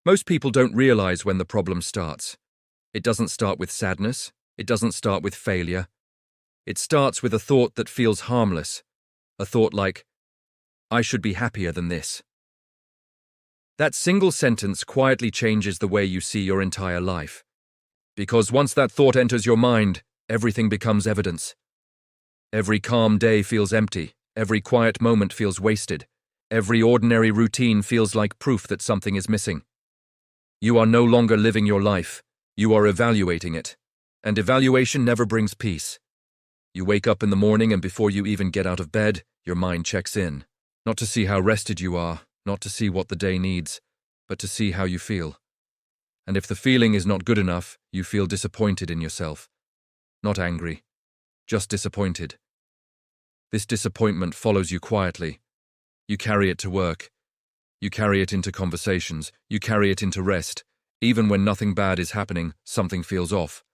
Most people don't realize when the problem starts. It doesn't start with sadness. It doesn't start with failure. It starts with a thought that feels harmless. A thought like, I should be happier than this. That single sentence quietly changes the way you see your entire life. Because once that thought enters your mind, everything becomes evidence. Every calm day feels empty. Every quiet moment feels wasted. Every ordinary routine feels like proof that something is missing. You are no longer living your life. You are evaluating it. And evaluation never brings peace. You wake up in the morning and before you even get out of bed, your mind checks in. Not to see how rested you are, not to see what the day needs, but to see how you feel. And if the feeling is not good enough, you feel disappointed in yourself. Not angry, just disappointed. This disappointment follows you quietly. You carry it to work. You carry it into conversations. You carry it into rest. Even when nothing bad is happening, something feels off.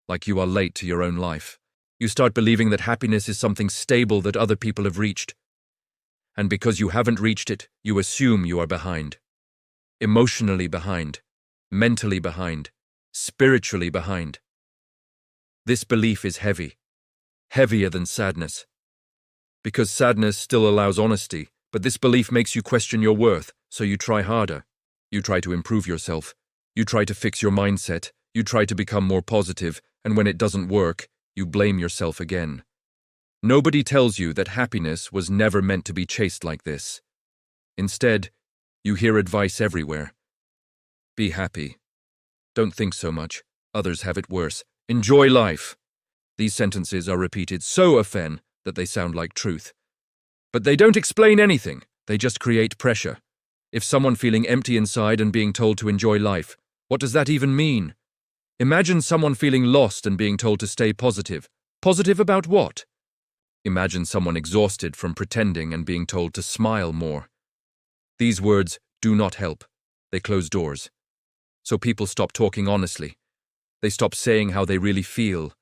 Like you are late to your own life. You start believing that happiness is something stable that other people have reached. And because you haven't reached it, you assume you are behind. Emotionally behind. Mentally behind. Spiritually behind. This belief is heavy. Heavier than sadness. Because sadness still allows honesty, but this belief makes you question your worth, so you try harder. You try to improve yourself. You try to fix your mindset. You try to become more positive, and when it doesn't work, you blame yourself again. Nobody tells you that happiness was never meant to be chased like this. Instead, you hear advice everywhere. Be happy. Don't think so much. Others have it worse. Enjoy life. These sentences are repeated so often that they sound like truth. But they don't explain anything. They just create pressure. If someone feeling empty inside and being told to enjoy life, what does that even mean? Imagine someone feeling lost and being told to stay positive. Positive about what? Imagine someone exhausted from pretending and being told to smile more. These words do not help. They close doors. So people stop talking honestly. They stop saying how they really feel.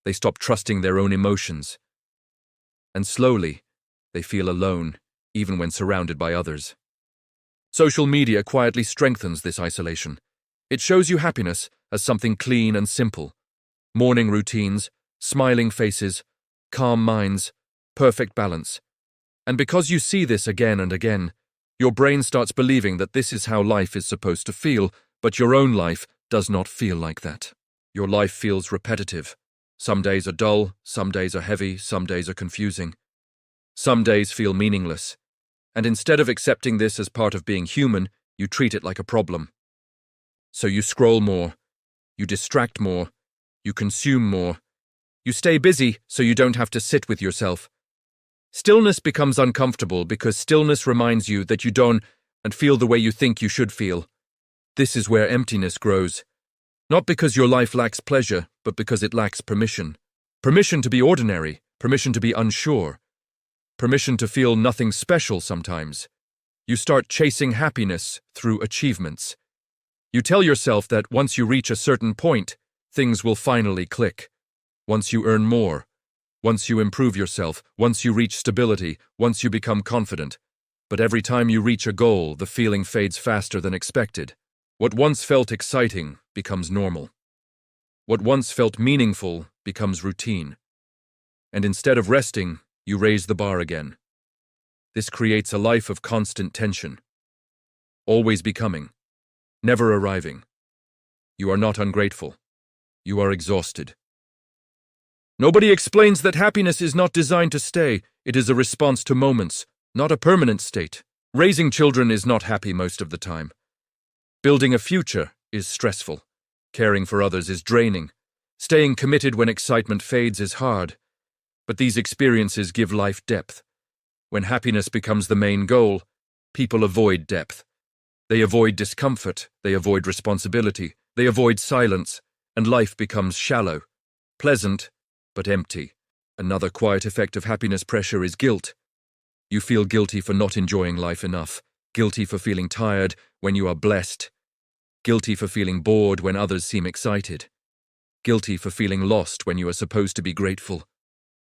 They stop trusting their own emotions. And slowly, they feel alone, even when surrounded by others. Social media quietly strengthens this isolation. It shows you happiness as something clean and simple. Morning routines, smiling faces, calm minds, perfect balance. And because you see this again and again, your brain starts believing that this is how life is supposed to feel, but your own life does not feel like that. Your life feels repetitive. Some days are dull, some days are heavy, some days are confusing. Some days feel meaningless. And instead of accepting this as part of being human, you treat it like a problem. So you scroll more, you distract more, you consume more, you stay busy so you don't have to sit with yourself. Stillness becomes uncomfortable because stillness reminds you that you don't and feel the way you think you should feel. This is where emptiness grows. Not because your life lacks pleasure, but because it lacks permission. Permission to be ordinary, permission to be unsure, permission to feel nothing special sometimes. You start chasing happiness through achievements. You tell yourself that once you reach a certain point, things will finally click. Once you earn more, once you improve yourself, once you reach stability, once you become confident. But every time you reach a goal, the feeling fades faster than expected. What once felt exciting becomes normal. What once felt meaningful becomes routine. And instead of resting, you raise the bar again. This creates a life of constant tension. Always becoming. Never arriving. You are not ungrateful. You are exhausted. Nobody explains that happiness is not designed to stay. It is a response to moments, not a permanent state. Raising children is not happy most of the time. Building a future is stressful. Caring for others is draining. Staying committed when excitement fades is hard. But these experiences give life depth. When happiness becomes the main goal, people avoid depth. They avoid discomfort, they avoid responsibility, they avoid silence, and life becomes shallow, pleasant, but empty. Another quiet effect of happiness pressure is guilt. You feel guilty for not enjoying life enough, guilty for feeling tired when you are blessed, guilty for feeling bored when others seem excited, guilty for feeling lost when you are supposed to be grateful.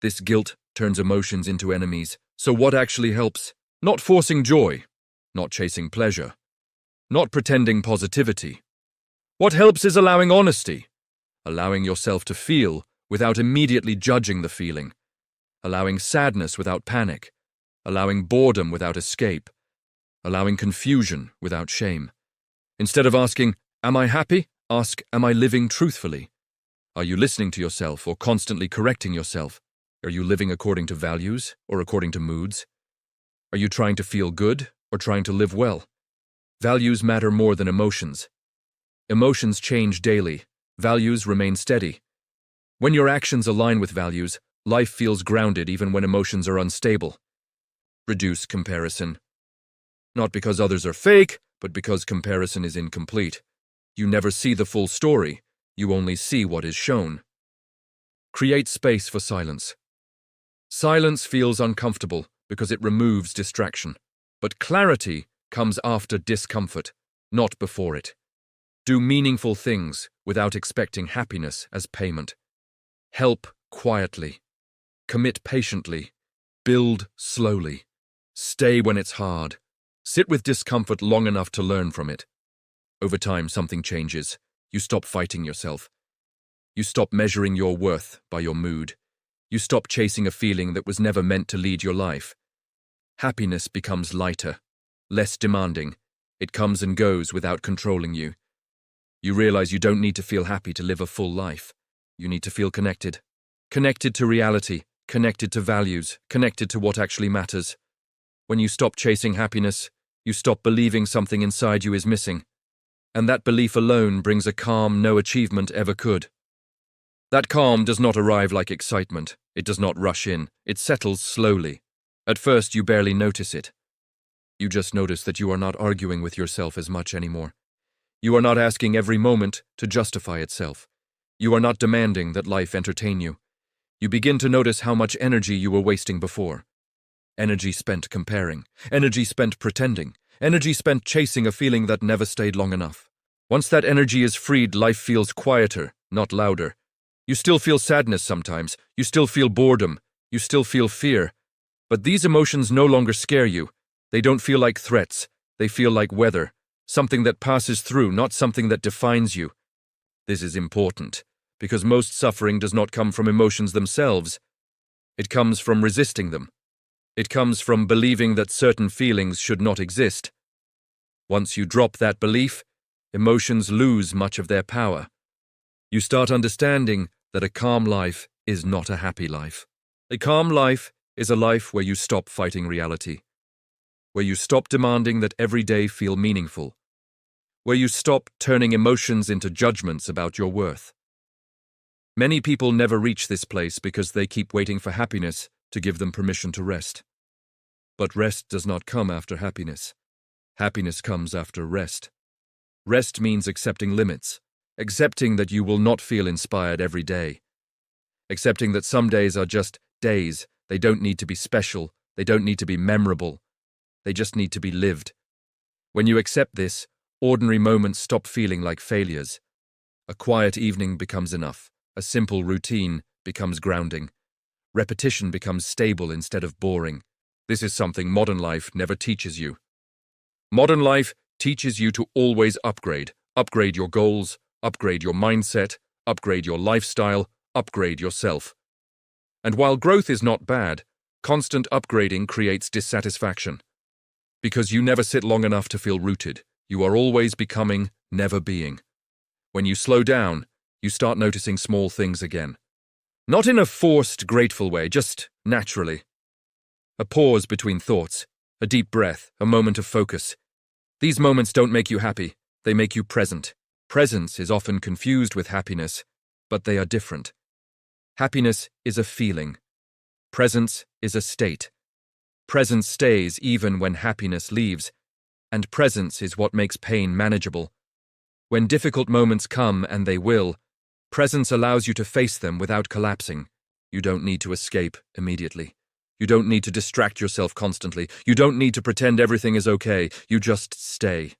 This guilt turns emotions into enemies. So what actually helps? Not forcing joy, not chasing pleasure, not pretending positivity. What helps is allowing honesty, allowing yourself to feel without immediately judging the feeling, allowing sadness without panic, allowing boredom without escape, allowing confusion without shame. Instead of asking, "Am I happy?" ask, "Am I living truthfully?" Are you listening to yourself or constantly correcting yourself? Are you living according to values or according to moods? Are you trying to feel good or trying to live well? Values matter more than emotions. Emotions change daily. Values remain steady. When your actions align with values, life feels grounded even when emotions are unstable. Reduce comparison. Not because others are fake, but because comparison is incomplete. You never see the full story. You only see what is shown. Create space for silence. Silence feels uncomfortable because it removes distraction. But clarity comes after discomfort, not before it. Do meaningful things without expecting happiness as payment. Help quietly. Commit patiently. Build slowly. Stay when it's hard. Sit with discomfort long enough to learn from it. Over time, something changes. You stop fighting yourself. You stop measuring your worth by your mood. You stop chasing a feeling that was never meant to lead your life. Happiness becomes lighter, less demanding. It comes and goes without controlling you. You realize you don't need to feel happy to live a full life. You need to feel connected. Connected to reality, connected to values, connected to what actually matters. When you stop chasing happiness, you stop believing something inside you is missing. And that belief alone brings a calm no achievement ever could. That calm does not arrive like excitement. It does not rush in. It settles slowly. At first, you barely notice it. You just notice that you are not arguing with yourself as much anymore. You are not asking every moment to justify itself. You are not demanding that life entertain you. You begin to notice how much energy you were wasting before. Energy spent comparing. Energy spent pretending. Energy spent chasing a feeling that never stayed long enough. Once that energy is freed, life feels quieter, not louder. You still feel sadness sometimes. You still feel boredom. You still feel fear. But these emotions no longer scare you. They don't feel like threats. They feel like weather. Something that passes through, not something that defines you. This is important, because most suffering does not come from emotions themselves. It comes from resisting them. It comes from believing that certain feelings should not exist. Once you drop that belief, emotions lose much of their power. You start understanding that a calm life is not a happy life. A calm life is a life where you stop fighting reality, where you stop demanding that every day feel meaningful, where you stop turning emotions into judgments about your worth. Many people never reach this place because they keep waiting for happiness to give them permission to rest. But rest does not come after happiness. Happiness comes after rest. Rest means accepting limits, accepting that you will not feel inspired every day, accepting that some days are just days. They don't need to be special, they don't need to be memorable, they just need to be lived. When you accept this, ordinary moments stop feeling like failures. A quiet evening becomes enough. A simple routine becomes grounding. Repetition becomes stable instead of boring. This is something modern life never teaches you. Modern life teaches you to always upgrade. Upgrade your goals, upgrade your mindset, upgrade your lifestyle, upgrade yourself. And while growth is not bad, constant upgrading creates dissatisfaction. Because you never sit long enough to feel rooted. You are always becoming, never being. When you slow down, you start noticing small things again. Not in a forced, grateful way, just naturally. A pause between thoughts, a deep breath, a moment of focus. These moments don't make you happy, they make you present. Presence is often confused with happiness, but they are different. Happiness is a feeling. Presence is a state. Presence stays even when happiness leaves, and presence is what makes pain manageable. When difficult moments come, and they will, presence allows you to face them without collapsing. You don't need to escape immediately. You don't need to distract yourself constantly. You don't need to pretend everything is okay. You just stay.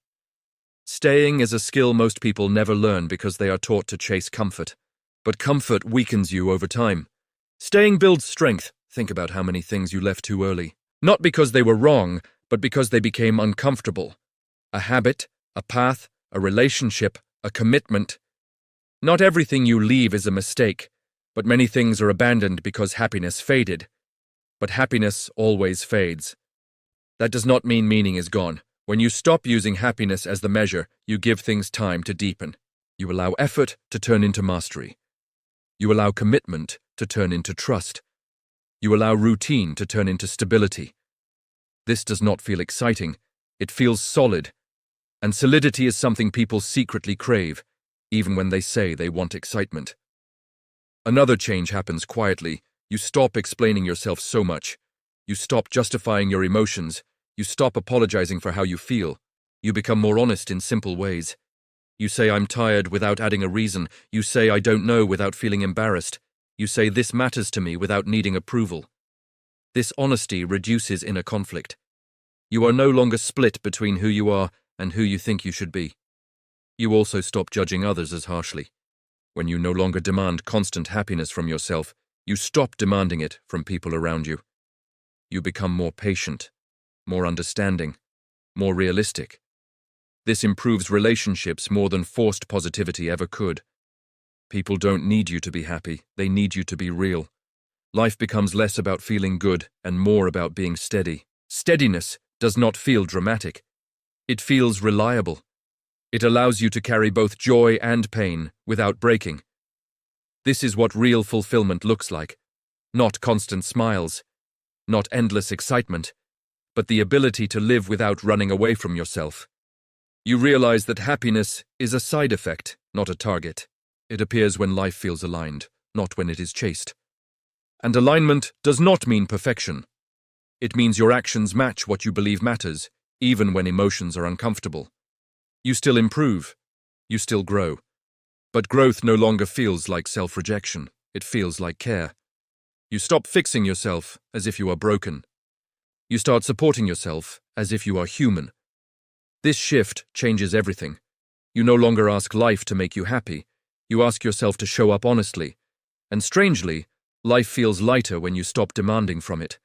Staying is a skill most people never learn because they are taught to chase comfort. But comfort weakens you over time. Staying builds strength. Think about how many things you left too early. Not because they were wrong, but because they became uncomfortable. A habit, a path, a relationship, a commitment. Not everything you leave is a mistake, but many things are abandoned because happiness faded. But happiness always fades. That does not mean meaning is gone. When you stop using happiness as the measure, you give things time to deepen. You allow effort to turn into mastery. You allow commitment to turn into trust. You allow routine to turn into stability. This does not feel exciting. It feels solid. And solidity is something people secretly crave, even when they say they want excitement. Another change happens quietly. You stop explaining yourself so much. You stop justifying your emotions. You stop apologizing for how you feel. You become more honest in simple ways. You say, "I'm tired," without adding a reason. You say, "I don't know," without feeling embarrassed. You say, "This matters to me," without needing approval. This honesty reduces inner conflict. You are no longer split between who you are and who you think you should be. You also stop judging others as harshly. When you no longer demand constant happiness from yourself, you stop demanding it from people around you. You become more patient, more understanding, more realistic. This improves relationships more than forced positivity ever could. People don't need you to be happy, they need you to be real. Life becomes less about feeling good and more about being steady. Steadiness does not feel dramatic. It feels reliable. It allows you to carry both joy and pain without breaking. This is what real fulfillment looks like. Not constant smiles, not endless excitement, but the ability to live without running away from yourself. You realize that happiness is a side effect, not a target. It appears when life feels aligned, not when it is chased. And alignment does not mean perfection. It means your actions match what you believe matters, even when emotions are uncomfortable. You still improve. You still grow. But growth no longer feels like self-rejection. It feels like care. You stop fixing yourself as if you are broken. You start supporting yourself as if you are human. This shift changes everything. You no longer ask life to make you happy. You ask yourself to show up honestly. And strangely, life feels lighter when you stop demanding from it.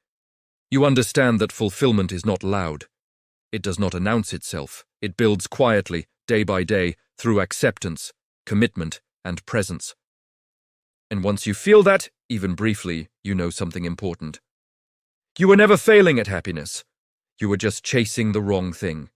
You understand that fulfillment is not loud. It does not announce itself. It builds quietly, day by day, through acceptance, commitment, and presence. And once you feel that, even briefly, you know something important. You were never failing at happiness. You were just chasing the wrong thing.